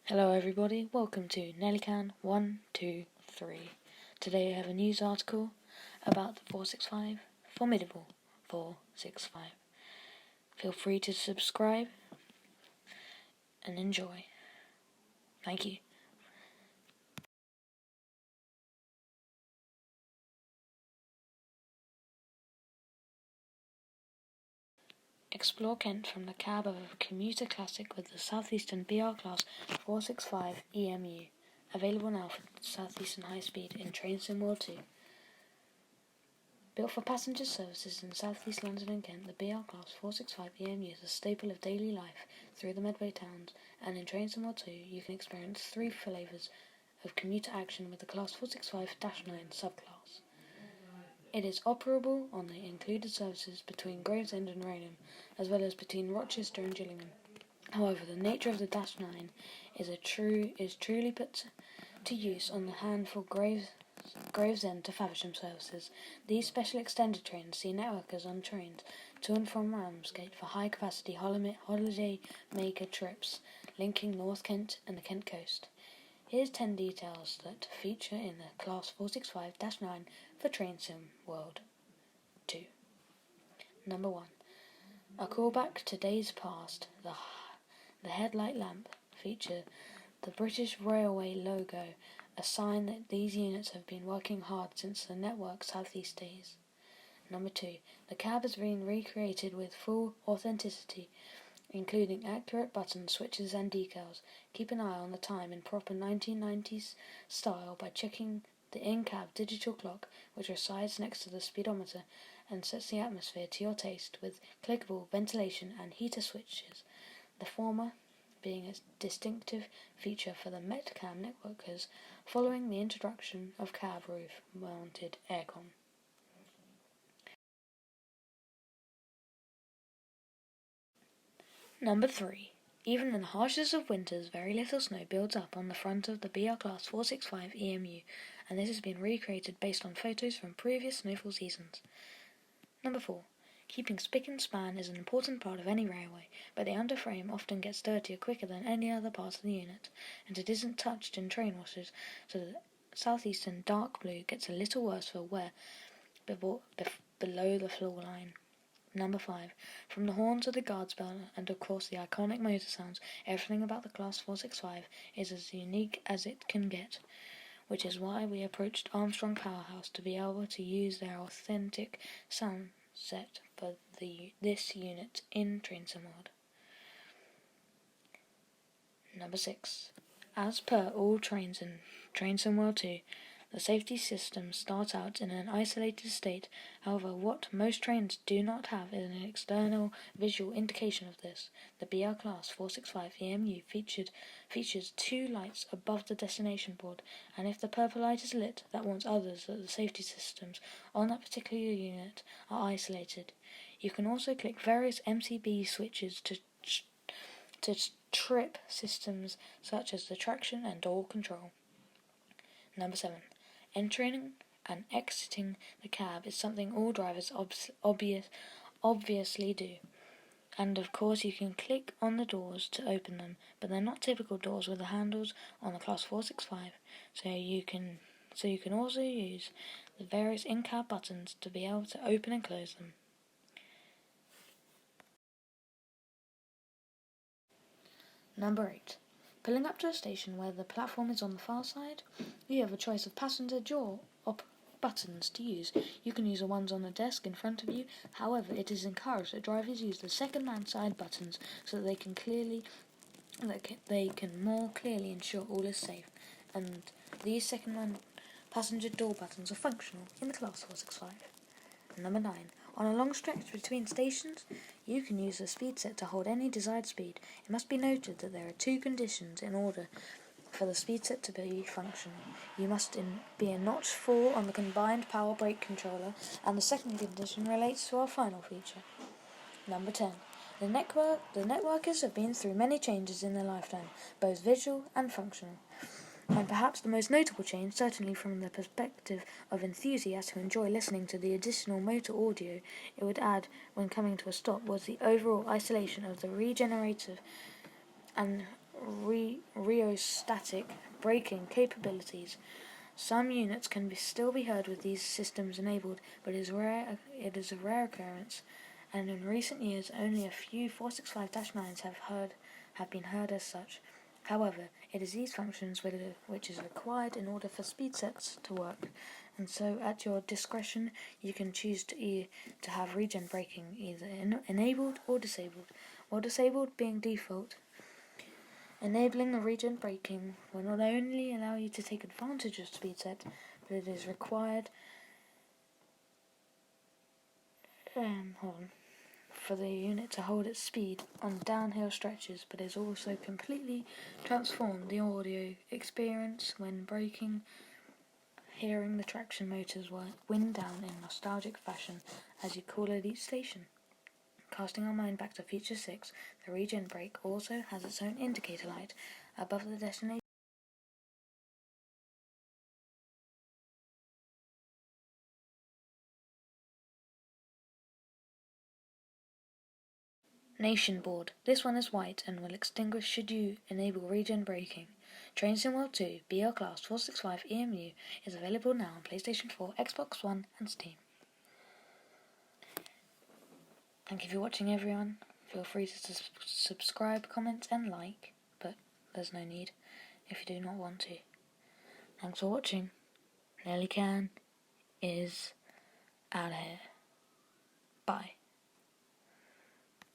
Hello everybody, welcome to Nellycan 123. Today I have a news article about the 465, Formidable 465. Feel free to subscribe and enjoy. Thank you. Explore Kent from the cab of a commuter classic with the Southeastern BR Class 465 EMU. Available now for Southeastern High Speed in Train Sim World 2. Built for passenger services in Southeast London and Kent, the BR Class 465 EMU is a staple of daily life through the Medway towns, and in Train Sim World 2 you can experience three flavours of commuter action with the Class 465-9 subclass. It is operable on the included services between Gravesend and Raynham, as well as between Rochester and Gillingham. However, the nature of the -9 is truly put to use on the handful Gravesend to Faversham services. These special extended trains see networkers on trains to and from Ramsgate for high-capacity holiday maker trips linking North Kent and the Kent coast. Here's 10 details that feature in the Class 465-9 for Train Sim World 2. Number 1. A callback to days past. The headlight lamp feature the British Railway logo, a sign that these units have been working hard since the network Southeast days. Number 2. The cab has been recreated with full authenticity, including accurate buttons, switches and decals. Keep an eye on the time in proper 1990s style by checking the in-cab digital clock, which resides next to the speedometer and sets the atmosphere to your taste with clickable ventilation and heater switches, the former being a distinctive feature for the Metcam networkers following the introduction of cab roof-mounted aircon. Number 3. Even in the harshest of winters, very little snow builds up on the front of the BR Class 465 EMU, and this has been recreated based on photos from previous snowfall seasons. Number 4. Keeping spick and span is an important part of any railway, but the underframe often gets dirtier quicker than any other part of the unit, and it isn't touched in train washers, so the southeastern dark blue gets a little worse for wear below the floor line. Number 5. From the horn to the guards bell and of course the iconic motor sounds, everything about the Class 465 is as unique as it can get, which is why we approached Armstrong Powerhouse to be able to use their authentic sound set for this unit in Train Sim World. Number 6. As per all trains in Train Sim World 2, the safety systems start out in an isolated state. However, what most trains do not have is an external visual indication of this. The BR Class 465 EMU features two lights above the destination board, and if the purple light is lit, that warns others that the safety systems on that particular unit are isolated. You can also click various MCB switches to trip systems such as the traction and door control. Number 7. Entering and exiting the cab is something all drivers obviously do. And of course you can click on the doors to open them, but they're not typical doors with the handles on the Class 465, so you can also use the various in-cab buttons to be able to open and close them. Number 8. Pulling up to a station where the platform is on the far side, you have a choice of passenger door buttons to use. You can use the ones on the desk in front of you. However, it is encouraged that drivers use the second-man side buttons so that they can more clearly ensure all is safe. And these second-man passenger door buttons are functional in the Class 465. Number 9. On a long stretch between stations, you can use the speed set to hold any desired speed. It must be noted that there are two conditions in order for the speed set to be functional. You must be a notch 4 on the combined power brake controller, and the second condition relates to our final feature. Number 10. The networkers have been through many changes in their lifetime, both visual and functional. And perhaps the most notable change, certainly from the perspective of enthusiasts who enjoy listening to the additional motor audio it would add when coming to a stop, was the overall isolation of the regenerative and rheostatic braking capabilities. Some units can still be heard with these systems enabled, but it is a rare occurrence, and in recent years only a few 465-9s have been heard as such. However, it is these functions which is required in order for speed sets to work, and so at your discretion you can choose to have regen braking either enabled or disabled, or disabled being default. Enabling the regen braking will not only allow you to take advantage of speed set, but it is required for the unit to hold its speed on downhill stretches, but has also completely transformed the audio experience when braking, hearing the traction motors wind down in nostalgic fashion as you call at each station. Casting our mind back to Future 6, the regen brake also has its own indicator light above the destination. Nation board. This one is white and will extinguish should you enable regen braking. Train Sim World 2 BL Class 465 EMU is available now on PlayStation 4, Xbox One and Steam. Thank you for watching, everyone. Feel free to subscribe, comment and like, but there's no need if you do not want to. Thanks for watching. Lily Can is out of here. Bye.